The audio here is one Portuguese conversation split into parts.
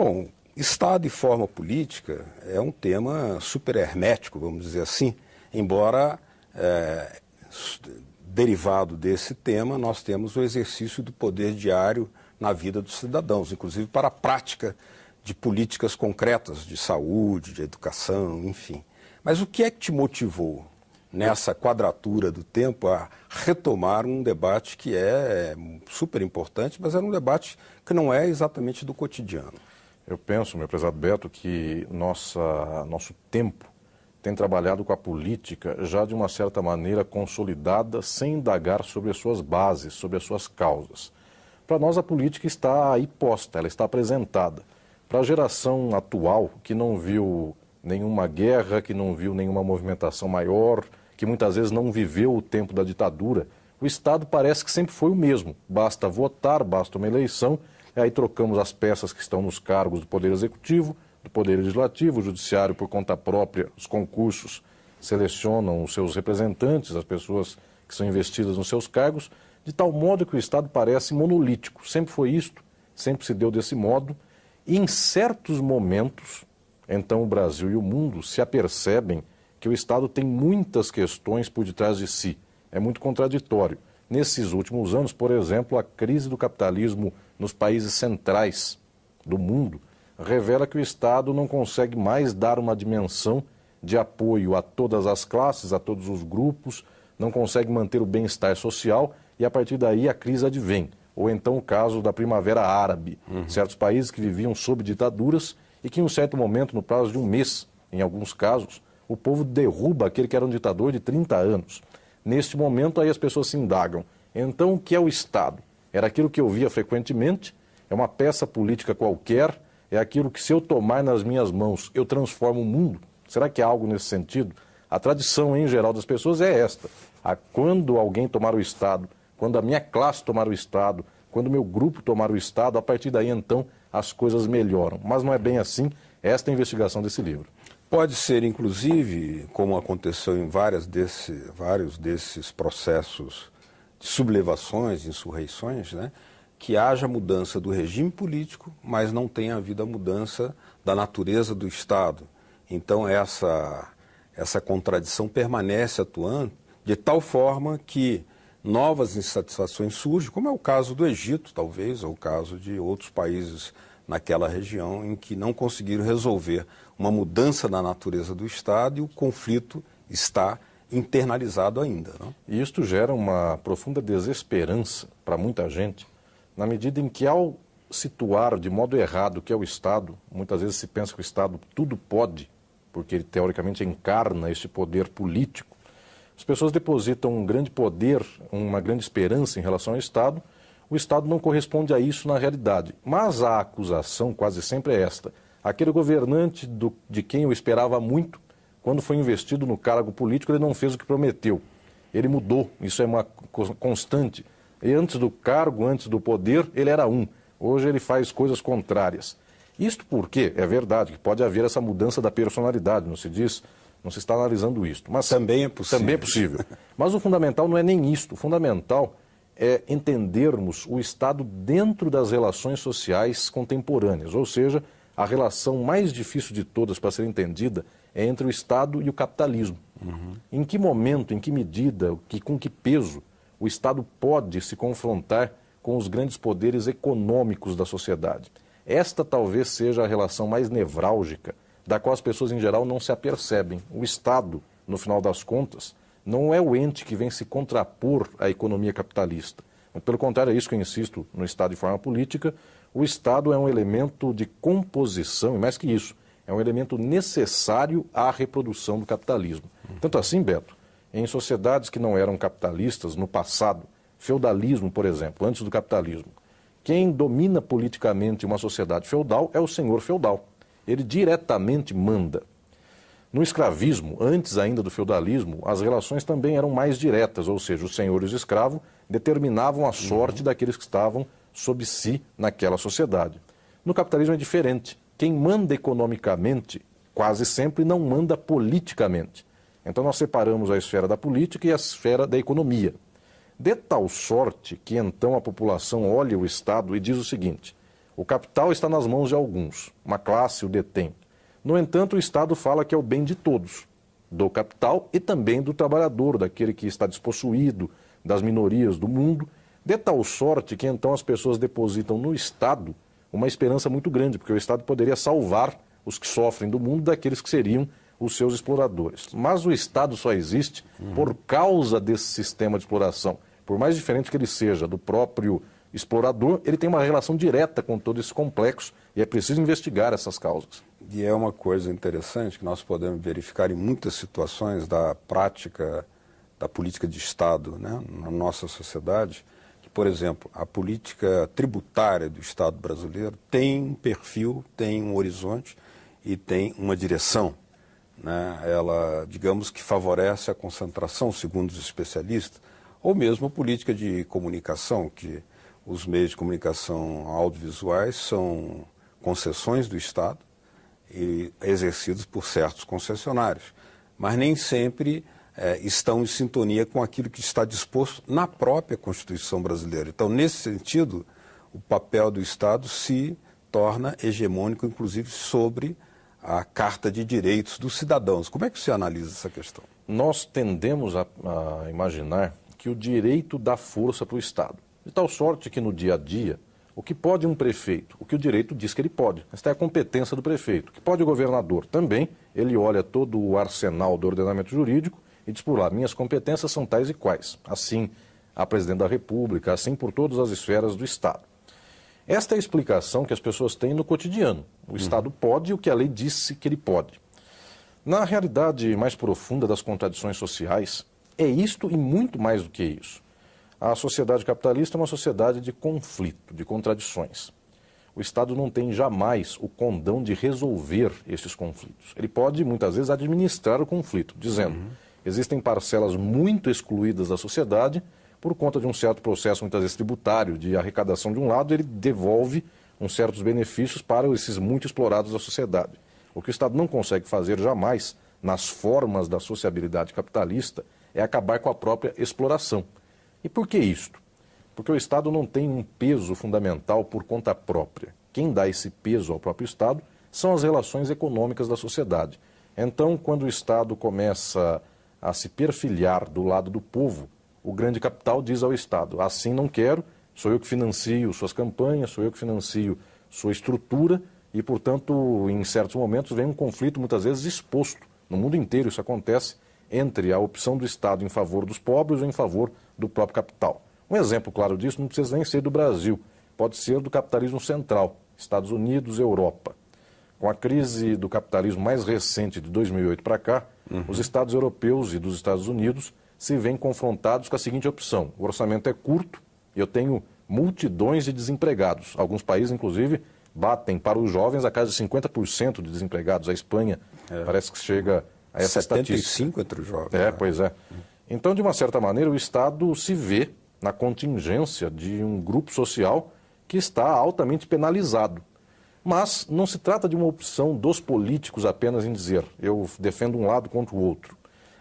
Bom, Estado e forma política é um tema super hermético, vamos dizer assim, embora derivado desse tema nós temos o exercício do poder diário na vida dos cidadãos, inclusive para a prática de políticas concretas de saúde, de educação, enfim. Mas o que é que te motivou nessa quadratura do tempo a retomar um debate que é super importante, mas era um debate que não é exatamente do cotidiano? Eu penso, meu prezado Beto, que nosso tempo tem trabalhado com a política já de uma certa maneira consolidada, sem indagar sobre as suas bases, sobre as suas causas. Para nós a política está aí posta, ela está apresentada. Para a geração atual, que não viu nenhuma guerra, que não viu nenhuma movimentação maior, que muitas vezes não viveu o tempo da ditadura, o Estado parece que sempre foi o mesmo. Basta votar, basta uma eleição, e aí trocamos as peças que estão nos cargos do Poder Executivo, do Poder Legislativo, o Judiciário por conta própria, os concursos selecionam os seus representantes, as pessoas que são investidas nos seus cargos, de tal modo que o Estado parece monolítico. Sempre foi isto, sempre se deu desse modo, e em certos momentos, então o Brasil e o mundo se apercebem que o Estado tem muitas questões por detrás de si. É muito contraditório. Nesses últimos anos, por exemplo, a crise do capitalismo nos países centrais do mundo revela que o Estado não consegue mais dar uma dimensão de apoio a todas as classes, a todos os grupos, não consegue manter o bem-estar social e a partir daí a crise advém. Ou então o caso da Primavera Árabe, certos países que viviam sob ditaduras e que em um certo momento, no prazo de um mês, em alguns casos, o povo derruba aquele que era um ditador de 30 anos. Neste momento, aí as pessoas se indagam. Então, o que é o Estado? Era aquilo que eu via frequentemente? É uma peça política qualquer? É aquilo que, se eu tomar nas minhas mãos, eu transformo o mundo? Será que há algo nesse sentido? A tradição, em geral, das pessoas é esta. Quando alguém tomar o Estado, quando a minha classe tomar o Estado, quando o meu grupo tomar o Estado, a partir daí, então, as coisas melhoram. Mas não é bem assim. Esta é a investigação desse livro. Pode ser, inclusive, como aconteceu em vários desses processos de sublevações, insurreições, né, que haja mudança do regime político, mas não tenha havido a mudança da natureza do Estado. Então essa contradição permanece atuando de tal forma que novas insatisfações surgem, como é o caso do Egito, talvez, ou o caso de outros países naquela região em que não conseguiram resolver uma mudança na natureza do Estado e o conflito está internalizado ainda. Não? E isto gera uma profunda desesperança para muita gente, na medida em que, ao situar de modo errado o que é o Estado, muitas vezes se pensa que o Estado tudo pode, porque ele teoricamente encarna este poder político. As pessoas depositam um grande poder, uma grande esperança em relação ao Estado. O Estado não corresponde a isso na realidade. Mas a acusação quase sempre é esta. Aquele governante de quem eu esperava muito, quando foi investido no cargo político, ele não fez o que prometeu. Ele mudou, isso é uma constante. E antes do cargo, antes do poder, ele era um. Hoje ele faz coisas contrárias. Isto porque, é verdade, que pode haver essa mudança da personalidade, não se está analisando isto. Mas também é possível. Também é possível. Mas o fundamental não é nem isto. O fundamental é entendermos o Estado dentro das relações sociais contemporâneas, ou seja, a relação mais difícil de todas para ser entendida é entre o Estado e o capitalismo. Em que momento, em que medida, com que peso o Estado pode se confrontar com os grandes poderes econômicos da sociedade? Esta talvez seja a relação mais nevrálgica, da qual as pessoas em geral não se apercebem. O Estado, no final das contas, não é o ente que vem se contrapor à economia capitalista. Pelo contrário, é isso que eu insisto no Estado de forma política. O Estado é um elemento de composição, e mais que isso, é um elemento necessário à reprodução do capitalismo. Tanto assim, Beto, em sociedades que não eram capitalistas no passado, feudalismo, por exemplo, antes do capitalismo, quem domina politicamente uma sociedade feudal é o senhor feudal. Ele diretamente manda. No escravismo, antes ainda do feudalismo, as relações também eram mais diretas, ou seja, o senhor e os escravos determinavam a sorte daqueles que estavam sob si naquela sociedade. No capitalismo é diferente. Quem manda economicamente, quase sempre não manda politicamente. Então nós separamos a esfera da política e a esfera da economia. De tal sorte que então a população olha o Estado e diz o seguinte: O capital está nas mãos de alguns, uma classe o detém. No entanto, o Estado fala que é o bem de todos, do capital e também do trabalhador, daquele que está despossuído, das minorias do mundo, de tal sorte que então as pessoas depositam no Estado uma esperança muito grande, porque o Estado poderia salvar os que sofrem do mundo daqueles que seriam os seus exploradores. Mas o Estado só existe por causa desse sistema de exploração. Por mais diferente que ele seja do próprio explorador, ele tem uma relação direta com todo esse complexo e é preciso investigar essas causas. E é uma coisa interessante que nós podemos verificar em muitas situações da prática da política de Estado, né, na nossa sociedade, que, por exemplo, a política tributária do Estado brasileiro tem um perfil, tem um horizonte e tem uma direção. Né? Ela, digamos que favorece a concentração, segundo os especialistas, ou mesmo a política de comunicação, que os meios de comunicação audiovisuais são concessões do Estado e exercidos por certos concessionários, mas nem sempre estão em sintonia com aquilo que está disposto na própria Constituição brasileira. Então, nesse sentido, o papel do Estado se torna hegemônico, inclusive, sobre a Carta de Direitos dos Cidadãos. Como é que você analisa essa questão? Nós tendemos a imaginar que o direito dá força para o Estado. De tal sorte que no dia a dia, o que pode um prefeito? O que o direito diz que ele pode. Esta é a competência do prefeito. O que pode o governador? Também, ele olha todo o arsenal do ordenamento jurídico e diz por lá, minhas competências são tais e quais. Assim, a presidente da República, assim por todas as esferas do Estado. Esta é a explicação que as pessoas têm no cotidiano. O Estado pode o que a lei disse que ele pode. Na realidade mais profunda das contradições sociais, é isto e muito mais do que isso. A sociedade capitalista é uma sociedade de conflito, de contradições. O Estado não tem jamais o condão de resolver esses conflitos. Ele pode, muitas vezes, administrar o conflito, dizendo, existem parcelas muito excluídas da sociedade por conta de um certo processo, muitas vezes tributário, de arrecadação de um lado, ele devolve uns certos benefícios para esses muito explorados da sociedade. O que o Estado não consegue fazer jamais, nas formas da sociabilidade capitalista, é acabar com a própria exploração. E por que isto? Porque o Estado não tem um peso fundamental por conta própria. Quem dá esse peso ao próprio Estado são as relações econômicas da sociedade. Então, quando o Estado começa a se perfilhar do lado do povo, o grande capital diz ao Estado, assim não quero, sou eu que financio suas campanhas, sou eu que financio sua estrutura e, portanto, em certos momentos vem um conflito muitas vezes exposto. No mundo inteiro isso acontece entre a opção do Estado em favor dos pobres ou em favor do próprio capital. Um exemplo claro disso não precisa nem ser do Brasil, pode ser do capitalismo central, Estados Unidos e Europa. Com a crise do capitalismo mais recente de 2008 para cá, os Estados europeus e dos Estados Unidos se veem confrontados com a seguinte opção, o orçamento é curto e eu tenho multidões de desempregados. Alguns países, inclusive, batem para os jovens a casa de 50% de desempregados. A Espanha parece que chega a essa 75% entre os jovens. Pois é. Então, de uma certa maneira, o Estado se vê na contingência de um grupo social que está altamente penalizado. Mas não se trata de uma opção dos políticos apenas em dizer eu defendo um lado contra o outro.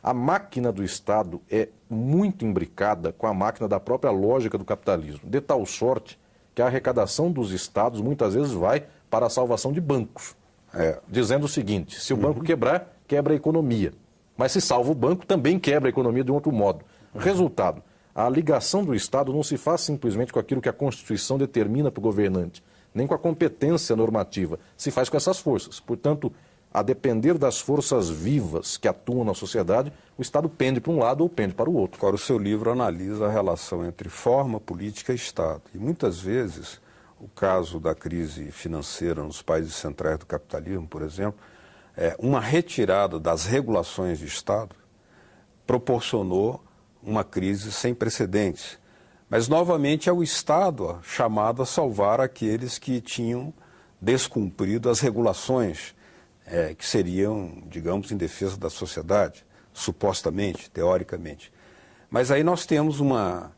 A máquina do Estado é muito imbricada com a máquina da própria lógica do capitalismo, de tal sorte que a arrecadação dos Estados muitas vezes vai para a salvação de bancos, dizendo o seguinte, se o banco quebrar, quebra a economia. Mas se salva o banco, também quebra a economia de um outro modo. Resultado, a ligação do Estado não se faz simplesmente com aquilo que a Constituição determina para o governante, nem com a competência normativa, se faz com essas forças. Portanto, a depender das forças vivas que atuam na sociedade, o Estado pende para um lado ou pende para o outro. Agora, o seu livro analisa a relação entre forma, política e Estado. E muitas vezes, o caso da crise financeira nos países centrais do capitalismo, por exemplo, uma retirada das regulações de Estado proporcionou uma crise sem precedentes. Mas, novamente, é o Estado chamado a salvar aqueles que tinham descumprido as regulações que seriam, digamos, em defesa da sociedade, supostamente, teoricamente. Mas aí nós temos uma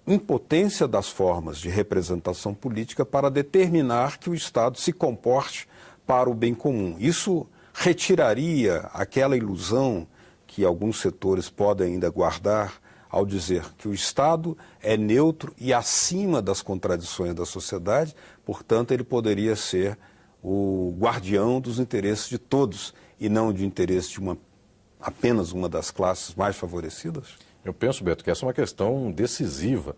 impotência das formas de representação política para determinar que o Estado se comporte para o bem comum. Isso retiraria aquela ilusão que alguns setores podem ainda guardar ao dizer que o Estado é neutro e acima das contradições da sociedade, portanto, ele poderia ser o guardião dos interesses de todos e não de interesse de apenas uma das classes mais favorecidas? Eu penso, Beto, que essa é uma questão decisiva.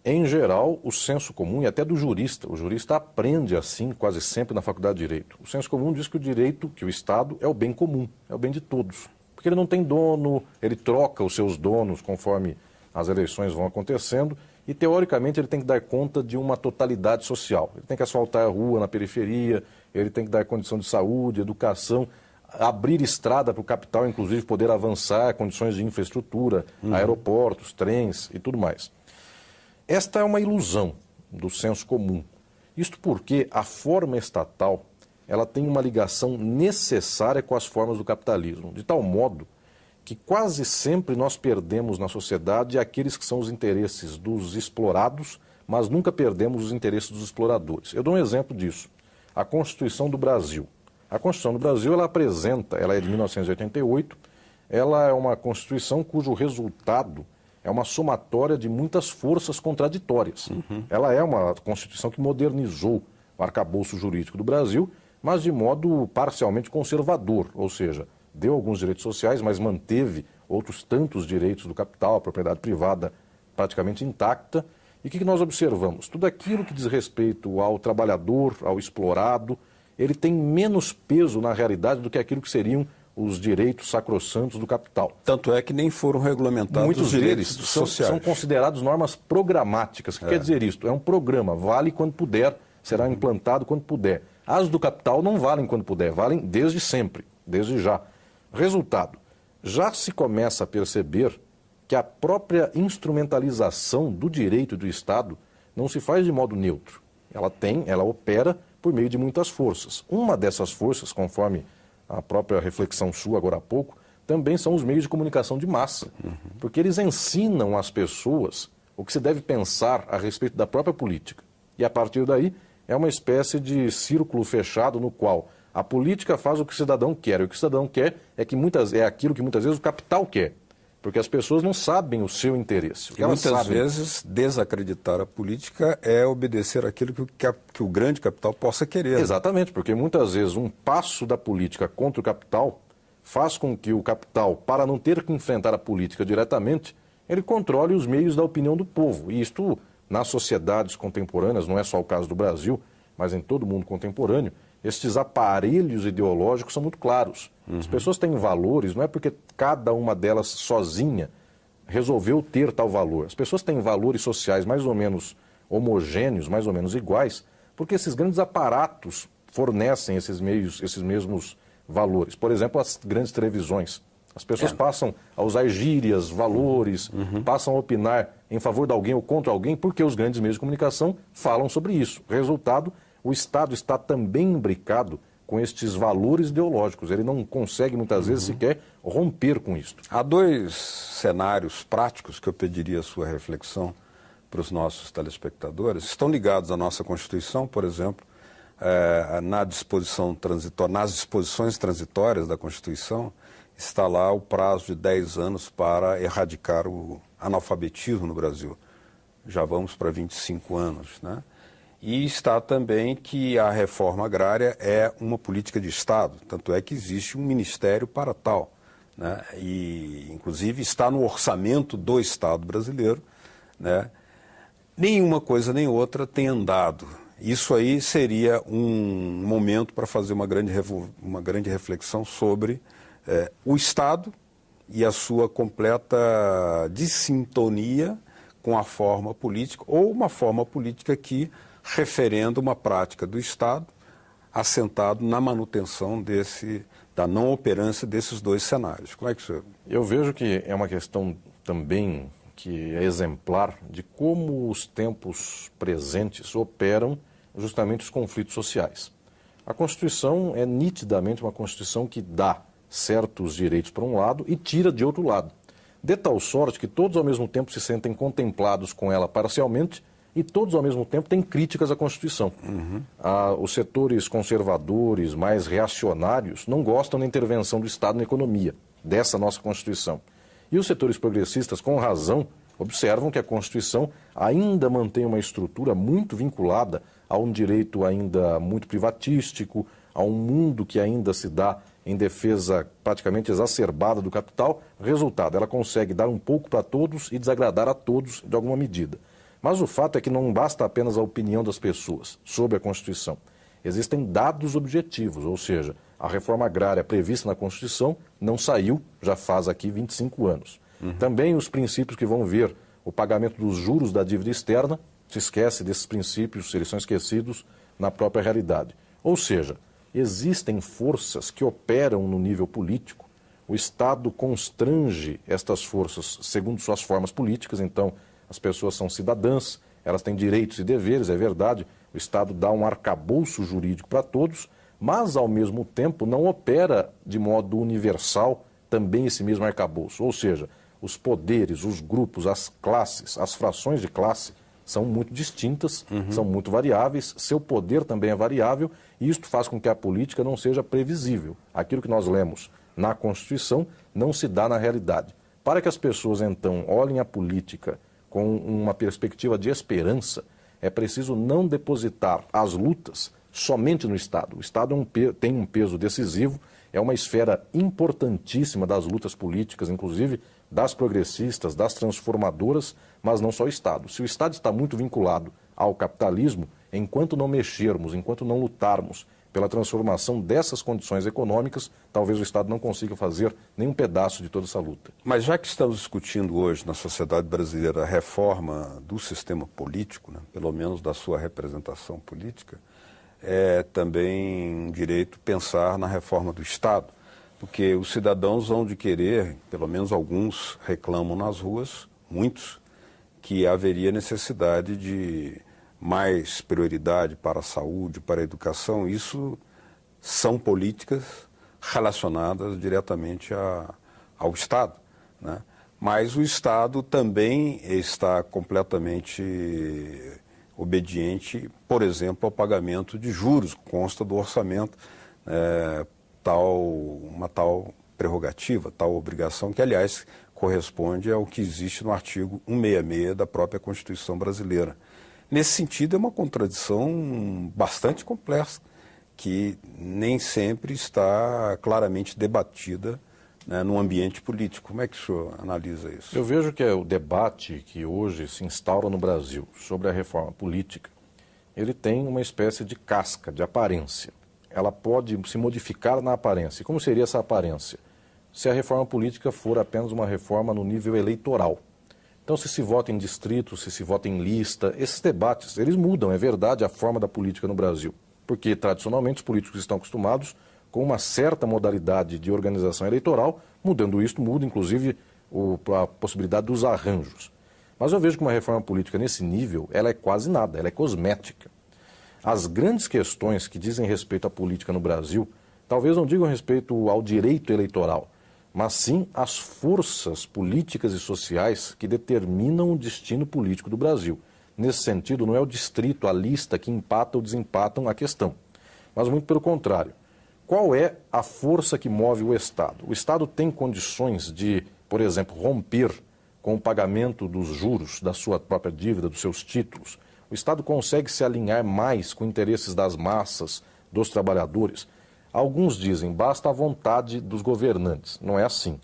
Em geral, o senso comum, e até do jurista, o jurista aprende assim quase sempre na faculdade de Direito. O senso comum diz que o direito, que o Estado é o bem comum, é o bem de todos. Porque ele não tem dono, ele troca os seus donos conforme as eleições vão acontecendo e, teoricamente, ele tem que dar conta de uma totalidade social. Ele tem que asfaltar a rua na periferia, ele tem que dar condição de saúde, educação, abrir estrada para o capital, inclusive poder avançar, condições de infraestrutura, aeroportos, trens e tudo mais. Esta é uma ilusão do senso comum. Isto porque a forma estatal ela tem uma ligação necessária com as formas do capitalismo, de tal modo que quase sempre nós perdemos na sociedade aqueles que são os interesses dos explorados, mas nunca perdemos os interesses dos exploradores. Eu dou um exemplo disso. A Constituição do Brasil. A Constituição do Brasil, ela é de 1988, ela é uma Constituição cujo resultado é uma somatória de muitas forças contraditórias. Ela é uma Constituição que modernizou o arcabouço jurídico do Brasil, mas de modo parcialmente conservador, ou seja, deu alguns direitos sociais, mas manteve outros tantos direitos do capital, a propriedade privada praticamente intacta. E o que nós observamos? Tudo aquilo que diz respeito ao trabalhador, ao explorado, ele tem menos peso na realidade do que aquilo que seriam os direitos sacrossantos do capital. Tanto é que nem foram regulamentados muitos os direitos deles sociais. São considerados normas programáticas. O que quer dizer isto? É um programa, vale quando puder, será implantado quando puder. As do capital não valem quando puder, valem desde sempre, desde já. Resultado, já se começa a perceber que a própria instrumentalização do direito do Estado não se faz de modo neutro. Ela opera por meio de muitas forças. Uma dessas forças, conforme a própria reflexão sua agora há pouco, também são os meios de comunicação de massa. Porque eles ensinam às pessoas o que se deve pensar a respeito da própria política. E a partir daí é uma espécie de círculo fechado no qual a política faz o que o cidadão quer. E o que o cidadão quer é aquilo que muitas vezes o capital quer. Porque as pessoas não sabem o seu interesse. E muitas vezes desacreditar a política é obedecer aquilo que o grande capital possa querer. Exatamente, porque muitas vezes um passo da política contra o capital faz com que o capital, para não ter que enfrentar a política diretamente, ele controle os meios da opinião do povo. E isto, nas sociedades contemporâneas, não é só o caso do Brasil, mas em todo o mundo contemporâneo, estes aparelhos ideológicos são muito claros. As pessoas têm valores, não é porque cada uma delas sozinha resolveu ter tal valor. As pessoas têm valores sociais mais ou menos homogêneos, mais ou menos iguais, porque esses grandes aparatos fornecem esses mesmos valores. Por exemplo, as grandes televisões. As pessoas passam a usar gírias, valores, passam a opinar em favor de alguém ou contra alguém, porque os grandes meios de comunicação falam sobre isso. Resultado, o Estado está também imbricado com estes valores ideológicos. Ele não consegue, muitas vezes, sequer romper com isto. Há dois cenários práticos que eu pediria a sua reflexão para os nossos telespectadores. Estão ligados à nossa Constituição, por exemplo, nas disposições transitórias da Constituição, está lá o prazo de 10 anos para erradicar o analfabetismo no Brasil. Já vamos para 25 anos, né? E está também que a reforma agrária é uma política de Estado, tanto é que existe um ministério para tal, né? E, inclusive, está no orçamento do Estado brasileiro, né? Nenhuma coisa nem outra tem andado. Isso aí seria um momento para fazer uma grande reflexão sobre o Estado e a sua completa dissintonia com a forma política, ou uma forma política que referendo uma prática do Estado assentado na manutenção da não operância desses dois cenários. Como é que você... Eu vejo que é uma questão também que é exemplar de como os tempos presentes operam justamente os conflitos sociais. A Constituição é nitidamente uma Constituição que dá certos direitos para um lado e tira de outro lado, de tal sorte que todos ao mesmo tempo se sentem contemplados com ela parcialmente e todos ao mesmo tempo têm críticas à Constituição. Os setores conservadores, mais reacionários, não gostam da intervenção do Estado na economia, dessa nossa Constituição. E os setores progressistas, com razão, observam que a Constituição ainda mantém uma estrutura muito vinculada a um direito ainda muito privatístico, a um mundo que ainda se dá em defesa praticamente exacerbada do capital. Resultado, ela consegue dar um pouco para todos e desagradar a todos de alguma medida. Mas o fato é que não basta apenas a opinião das pessoas sobre a Constituição. Existem dados objetivos, ou seja, a reforma agrária prevista na Constituição não saiu, já faz aqui 25 anos. Também os princípios que vão ver o pagamento dos juros da dívida externa, se esquece desses princípios, eles são esquecidos na própria realidade. Ou seja, existem forças que operam no nível político, o Estado constrange estas forças segundo suas formas políticas, então as pessoas são cidadãs, elas têm direitos e deveres, é verdade, o Estado dá um arcabouço jurídico para todos, mas ao mesmo tempo não opera de modo universal também esse mesmo arcabouço, ou seja, os poderes, os grupos, as classes, as frações de classe são muito distintas, são muito variáveis, seu poder também é variável e isto faz com que a política não seja previsível. Aquilo que nós lemos na Constituição não se dá na realidade. Para que as pessoas então olhem a política com uma perspectiva de esperança, é preciso não depositar as lutas somente no Estado. O Estado tem um peso decisivo, é uma esfera importantíssima das lutas políticas, inclusive das progressistas, das transformadoras, mas não só o Estado. Se o Estado está muito vinculado ao capitalismo, enquanto não mexermos, enquanto não lutarmos pela transformação dessas condições econômicas, talvez o Estado não consiga fazer nenhum pedaço de toda essa luta. Mas já que estamos discutindo hoje na sociedade brasileira a reforma do sistema político, né, pelo menos da sua representação política, é também um direito pensar na reforma do Estado, porque os cidadãos vão de querer, pelo menos alguns reclamam nas ruas, muitos, que haveria necessidade de mais prioridade para a saúde, para a educação. Isso são políticas relacionadas diretamente ao Estado, né? Mas o Estado também está completamente obediente, por exemplo, ao pagamento de juros, consta do orçamento, uma tal prerrogativa, tal obrigação, que, aliás, corresponde ao que existe no artigo 166 da própria Constituição brasileira. Nesse sentido, é uma contradição bastante complexa, que nem sempre está claramente debatida, né, no ambiente político. Como é que o senhor analisa isso? Eu vejo que o debate que hoje se instaura no Brasil sobre a reforma política, ele tem uma espécie de casca, de aparência. Ela pode se modificar na aparência. Como seria essa aparência? Se a reforma política for apenas uma reforma no nível eleitoral. Então, se vota em distrito, se vota em lista, esses debates, eles mudam, é verdade, a forma da política no Brasil. Porque, tradicionalmente, os políticos estão acostumados com uma certa modalidade de organização eleitoral, mudando isso, muda, inclusive, a possibilidade dos arranjos. Mas eu vejo que uma reforma política nesse nível, ela é quase nada, ela é cosmética. As grandes questões que dizem respeito à política no Brasil, talvez não digam respeito ao direito eleitoral, mas sim às forças políticas e sociais que determinam o destino político do Brasil. Nesse sentido, não é o distrito, a lista que empata ou desempatam a questão, mas muito pelo contrário. Qual é a força que move o Estado? O Estado tem condições de, por exemplo, romper com o pagamento dos juros da sua própria dívida, dos seus títulos. O Estado consegue se alinhar mais com interesses das massas, dos trabalhadores. Alguns dizem, basta a vontade dos governantes. Não é assim.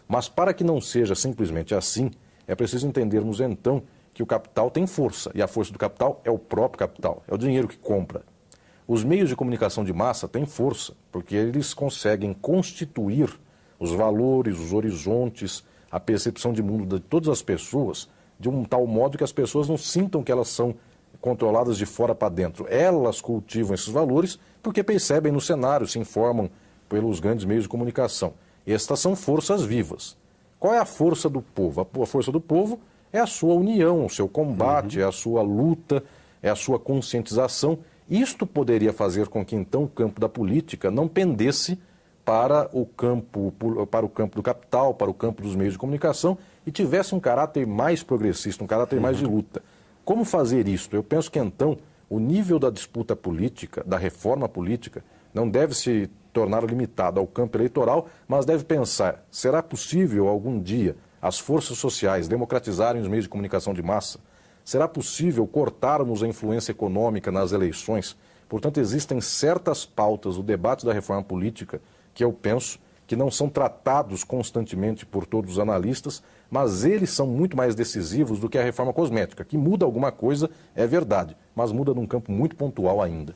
Mas para que não seja simplesmente assim, é preciso entendermos então que o capital tem força, e a força do capital é o próprio capital, é o dinheiro que compra. Os meios de comunicação de massa têm força, porque eles conseguem constituir os valores, os horizontes, a percepção de mundo de todas as pessoas, de um tal modo que as pessoas não sintam que elas são controladas de fora para dentro. Elas cultivam esses valores porque percebem no cenário, se informam pelos grandes meios de comunicação. Estas são forças vivas. Qual é a força do povo? A força do povo é a sua união, o seu combate, é a sua luta, é a sua conscientização. Isto poderia fazer com que, então, o campo da política não pendesse para o campo do capital, para o campo dos meios de comunicação e tivesse um caráter mais progressista, um caráter mais de luta. Como fazer isso? Eu penso que, então, o nível da disputa política, da reforma política, não deve se tornar limitado ao campo eleitoral, mas deve pensar, será possível algum dia as forças sociais democratizarem os meios de comunicação de massa, será possível cortarmos a influência econômica nas eleições. Portanto, existem certas pautas do debate da reforma política que eu penso que não são tratados constantemente por todos os analistas, mas eles são muito mais decisivos do que a reforma cosmética, que muda alguma coisa, é verdade, mas muda num campo muito pontual ainda.